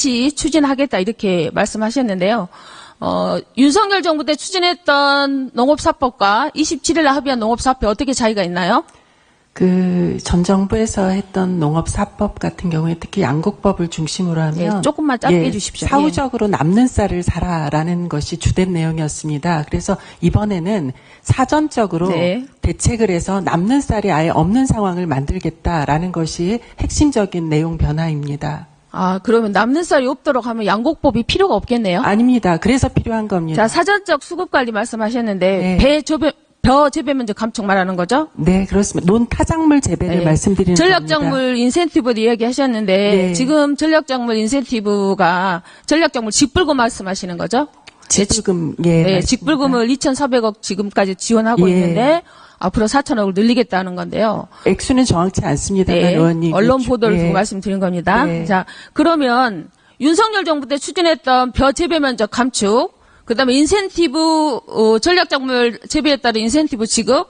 추진하겠다 이렇게 말씀하셨는데요. 윤석열 정부 때 추진했던 농업사법과 27일 날 합의한 농업사법 어떻게 차이가 있나요? 전 정부에서 했던 농업사법 같은 경우에 특히 양곡법을 중심으로 하면 네, 조금만 짧게 해주십시오. 사후적으로 남는 쌀을 사라라는 것이 주된 내용이었습니다. 그래서 이번에는 사전적으로 네. 대책을 해서 남는 쌀이 아예 없는 상황을 만들겠다라는 것이 핵심적인 내용 변화입니다. 그러면 남는 쌀이 없도록 하면 양곡법이 필요가 없겠네요? 아닙니다. 그래서 필요한 겁니다. 자, 사전적 수급관리 말씀하셨는데 네. 벼 재배 면적 감축 말하는 거죠? 네, 그렇습니다. 논타작물 재배를 네. 말씀드리는 전략작물 인센티브도 이야기하셨는데 네. 지금 전략작물 인센티브가 전략작물 직불금 말씀하시는 거죠? 직불금, 네, 직불금을 2,400억 지금까지 지원하고 있는데 앞으로 4,000억을 늘리겠다는 건데요. 액수는 정확치 않습니다만 네, 의원님. 언론 보도를 두고 말씀드린 겁니다. 네. 자, 그러면 윤석열 정부 때 추진했던 벼 재배 면적 감축, 그다음에 인센티브 전략작물 재배에 따른 인센티브 지급,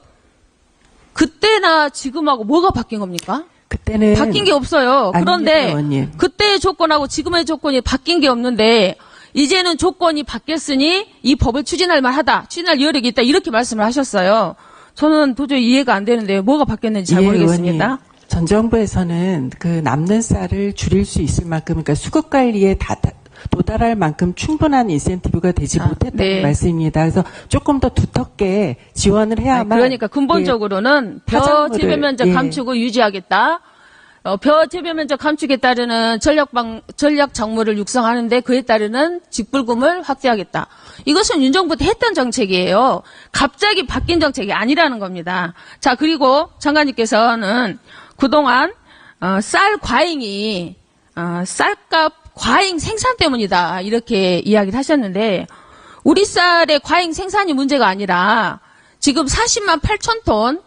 그때나 지금하고 뭐가 바뀐 겁니까? 그때는 바뀐 게 없어요. 그런데 아닙니다, 의원님. 그때의 조건하고 지금의 조건이 바뀐 게 없는데 이제는 조건이 바뀌었으니 이 법을 추진할 만하다, 추진할 여력이 있다 이렇게 말씀을 하셨어요. 저는 도저히 이해가 안 되는데 뭐가 바뀌었는지 잘 모르겠습니다. 의원님. 전 정부에서는 남는 쌀을 줄일 수 있을 만큼, 그러니까 수급 관리에 도달할 만큼 충분한 인센티브가 되지 못했다는 말씀입니다. 그래서 조금 더 두텁게 지원을 해야만. 그러니까 근본적으로는 벼 재배 면적 감축을 유지하겠다. 벼 재배 면적 감축에 따르는 전략 작물을 육성하는데 그에 따르는 직불금을 확대하겠다. 이것은 윤 정부 때 했던 정책이에요. 갑자기 바뀐 정책이 아니라는 겁니다. 자, 그리고 장관님께서는 그동안 쌀 과잉이 쌀값 과잉 생산 때문이다 이렇게 이야기를 하셨는데 우리 쌀의 과잉 생산이 문제가 아니라 지금 40만 8천 톤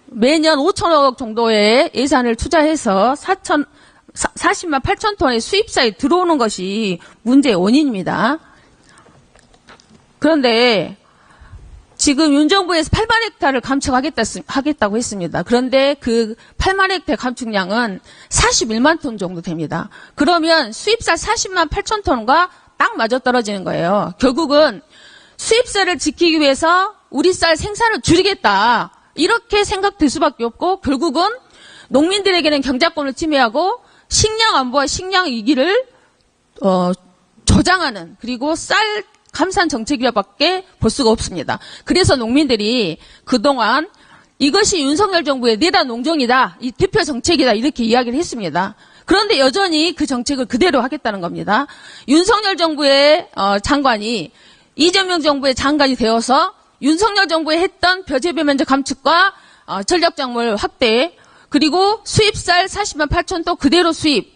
매년 5천억 정도의 예산을 투자해서 40만 8천 톤의 수입쌀이 들어오는 것이 문제의 원인입니다. 그런데 지금 윤 정부에서 8만 헥타를 감축하겠다고 했습니다. 그런데 그 8만 헥타 감축량은 41만 톤 정도 됩니다. 그러면 수입쌀 40만 8천 톤과 딱 맞아떨어지는 거예요. 결국은 수입쌀을 지키기 위해서 우리 쌀 생산을 줄이겠다. 이렇게 생각될 수밖에 없고 결국은 농민들에게는 경작권을 침해하고 식량 안보와 식량 위기를 저장하는 그리고 쌀 감산 정책이라밖에 볼 수가 없습니다. 그래서 농민들이 그동안 이것이 윤석열 정부의 내란 농정이다, 이 대표 정책이다 이렇게 이야기를 했습니다. 그런데 여전히 그 정책을 그대로 하겠다는 겁니다. 윤석열 정부의 장관이 이재명 정부의 장관이 되어서 윤석열 정부에 했던 벼 재배 면적 감축과 전략작물 확대 그리고 수입쌀 40만 8천 톤 그대로 수입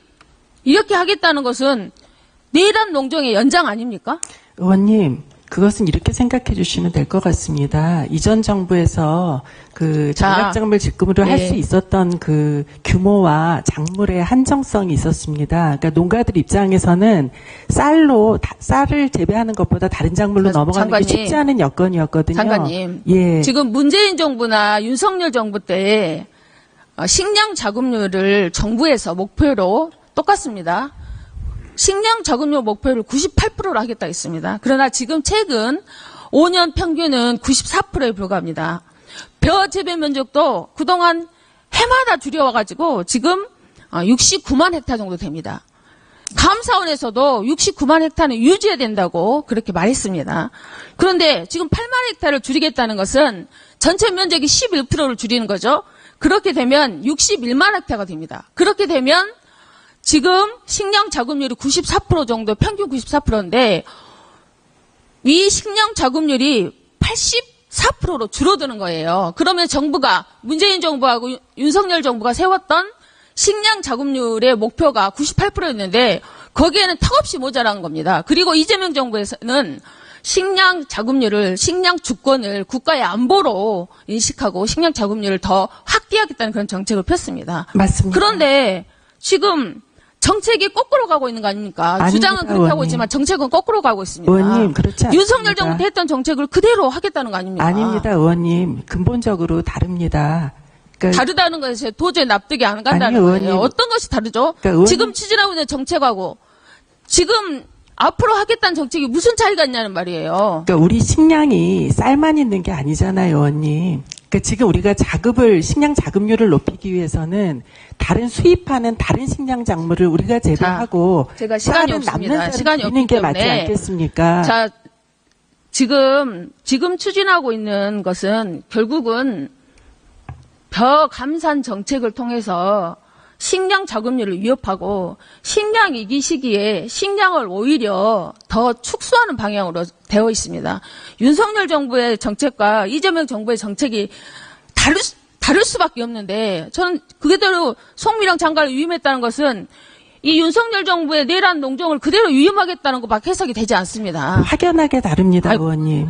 이렇게 하겠다는 것은 내란 농정의 연장 아닙니까? 의원님, 그것은 이렇게 생각해 주시면 될 것 같습니다. 이전 정부에서 전략작물 직급으로 할 수 있었던 규모와 작물의 한정성이 있었습니다. 그러니까 농가들 입장에서는 쌀을 재배하는 것보다 다른 작물로 넘어가는 게 쉽지 않은 여건이었거든요. 장관님, 예. 지금 문재인 정부나 윤석열 정부 때 식량 자급률을 정부에서 목표로 똑같습니다. 식량 자급률 목표를 98%로 하겠다 했습니다. 그러나 지금 최근 5년 평균은 94%에 불과합니다. 벼 재배 면적도 그동안 해마다 줄여와가지고 지금 69만 헥타 정도 됩니다. 감사원에서도 69만 헥타는 유지해야 된다고 그렇게 말했습니다. 그런데 지금 8만 헥타를 줄이겠다는 것은 전체 면적이 11%를 줄이는 거죠. 그렇게 되면 61만 헥타가 됩니다. 그렇게 되면 지금 식량 자급률이 94% 정도, 평균 94%인데 이 식량 자급률이 84%로 줄어드는 거예요. 그러면 문재인 정부하고 윤석열 정부가 세웠던 식량 자급률의 목표가 98%였는데 거기에는 턱없이 모자란 겁니다. 그리고 이재명 정부에서는 식량 자급률을, 식량 주권을 국가의 안보로 인식하고 식량 자급률을 더 확대하겠다는 그런 정책을 폈습니다. 맞습니다. 그런데 지금 정책이 거꾸로 가고 있는 거 아닙니까? 아닙니다, 주장은 그렇게 의원님. 하고 있지만 정책은 거꾸로 가고 있습니다. 의원님, 그렇지 않습니다. 윤석열 정부 때 했던 정책을 그대로 하겠다는 거 아닙니까? 아닙니다, 의원님. 근본적으로 다릅니다. 그러니까 다르다는 것에 도저히 납득이 안 간다는 아니요, 거예요. 의원님. 어떤 것이 다르죠? 그러니까 의원님. 지금 추진하고 있는 정책하고 지금 앞으로 하겠다는 정책이 무슨 차이가 있냐는 말이에요. 그러니까 우리 식량이 쌀만 있는 게 아니잖아요, 의원님. 그러니까 지금 우리가 식량 자급률을 높이기 위해서는 다른 수입하는 다른 식량 작물을 우리가 재배하고 제가 시간이 쌀은 없습니다. 남는 시간이 쌀을 드리는 없기 게 맞지 때문에. 않겠습니까? 자, 지금 추진하고 있는 것은 결국은 벼 감산 정책을 통해서 식량 자급률을 위협하고 식량 위기 시기에 식량을 오히려 더 축소하는 방향으로 되어 있습니다. 윤석열 정부의 정책과 이재명 정부의 정책이 다를 수밖에 없는데 저는 그대로 송미령 장관을 위임했다는 것은 이 윤석열 정부의 내란 농정을 그대로 위임하겠다는 것밖에 해석이 되지 않습니다. 확연하게 다릅니다, 의원님.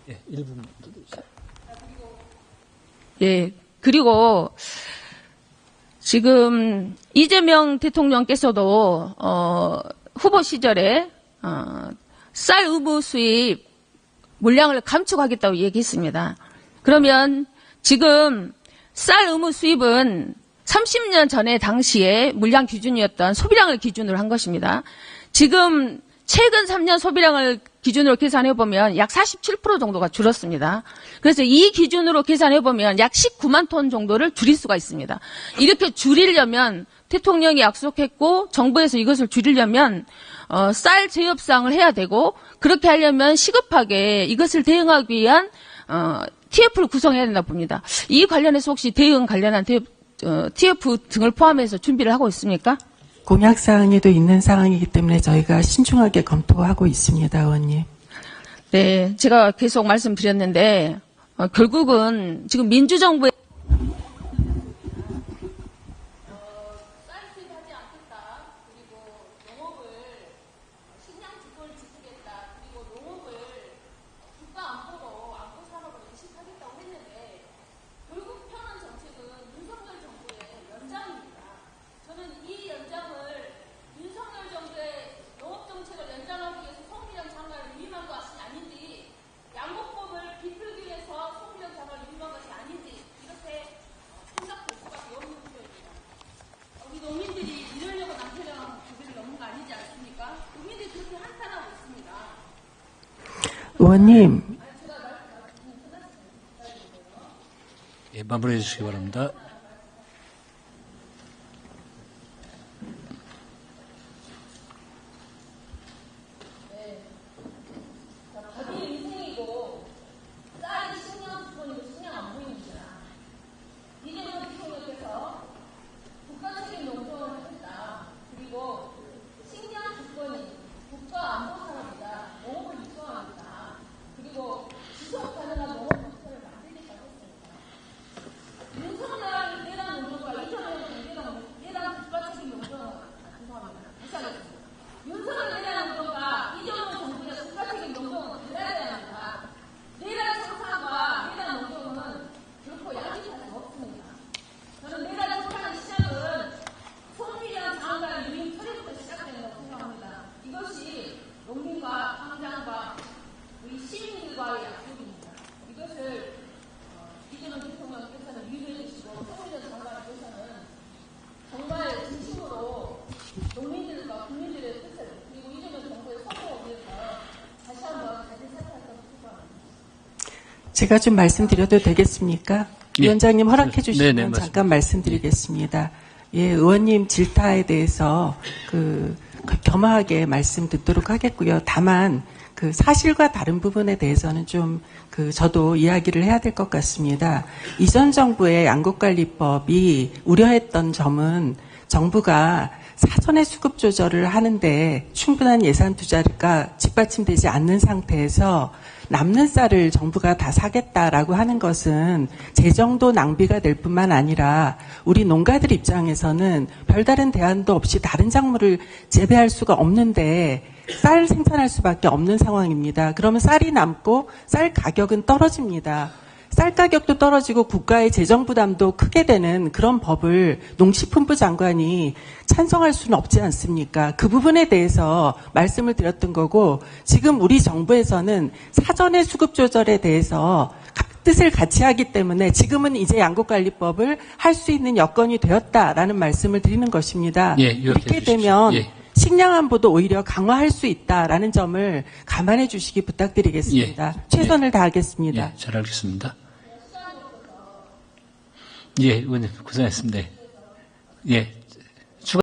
예, 1분만 더 주세요. 예, 그리고 지금 이재명 대통령께서도 후보 시절에 쌀 의무 수입 물량을 감축하겠다고 얘기했습니다. 그러면 지금 쌀 의무 수입은 30년 전에 당시에 물량 기준이었던 소비량을 기준으로 한 것입니다. 지금 최근 3년 소비량을 기준으로 계산해보면 약 47% 정도가 줄었습니다. 그래서 이 기준으로 계산해보면 약 19만 톤 정도를 줄일 수가 있습니다. 이렇게 줄이려면 대통령이 약속했고 정부에서 이것을 줄이려면 쌀 재협상을 해야 되고 그렇게 하려면 시급하게 이것을 대응하기 위한 TF를 구성해야 된다 봅니다. 이 관련해서 혹시 대응 관련한 TF 등을 포함해서 준비를 하고 있습니까? 공약사항에도 있는 사항이기 때문에 저희가 신중하게 검토하고 있습니다, 의원님. 네, 제가 계속 말씀드렸는데 결국은 지금 민주정부의 의원님, 예, 마무리해 주시기 바랍니다. 제가 좀 말씀드려도 되겠습니까? 예. 위원장님 허락해 주시면 네네, 잠깐 말씀드리겠습니다. 예, 의원님 질타에 대해서 겸허하게 말씀 듣도록 하겠고요. 다만 사실과 다른 부분에 대해서는 좀 저도 이야기를 해야 될 것 같습니다. 이전 정부의 양곡관리법이 우려했던 점은 정부가 사전에 수급 조절을 하는데 충분한 예산 투자가 뒷받침되지 않는 상태에서 남는 쌀을 정부가 다 사겠다라고 하는 것은 재정도 낭비가 될 뿐만 아니라 우리 농가들 입장에서는 별다른 대안도 없이 다른 작물을 재배할 수가 없는데 쌀 생산할 수밖에 없는 상황입니다. 그러면 쌀이 남고 쌀 가격은 떨어집니다. 쌀 가격도 떨어지고 국가의 재정 부담도 크게 되는 그런 법을 농식품부 장관이 찬성할 수는 없지 않습니까? 그 부분에 대해서 말씀을 드렸던 거고 지금 우리 정부에서는 사전의 수급 조절에 대해서 뜻을 같이 하기 때문에 지금은 이제 양국관리법을 할 수 있는 여건이 되었다라는 말씀을 드리는 것입니다. 예, 요약해 이렇게 주십시오. 되면 예. 식량안보도 오히려 강화할 수 있다라는 점을 감안해 주시기 부탁드리겠습니다. 예. 최선을 다하겠습니다. 예, 잘 알겠습니다. 예, 의원님 고생했습니다. 예.